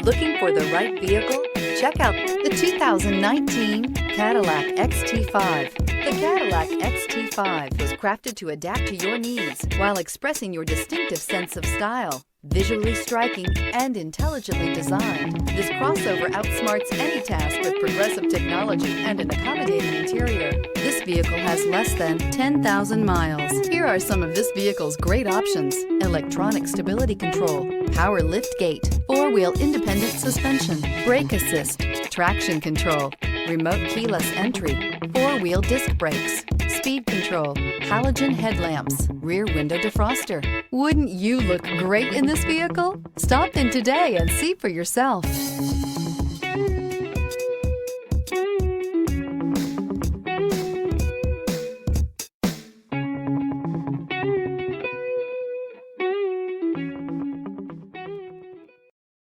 Looking for the right vehicle? Check out the 2019 Cadillac XT5. The Cadillac XT5 was crafted to adapt to your needs while expressing your distinctive sense of style. Visually striking and intelligently designed, this crossover outsmarts any task with progressive technology and an accommodating interior. This vehicle has less than 10,000 miles. Here are some of this vehicle's great options: electronic stability control, power liftgate, four-wheel independent suspension, brake assist, traction control, remote keyless entry, four-wheel disc brakes, speed control, halogen headlamps, rear window defroster. Wouldn't you look great in this vehicle? Stop in today and see for yourself.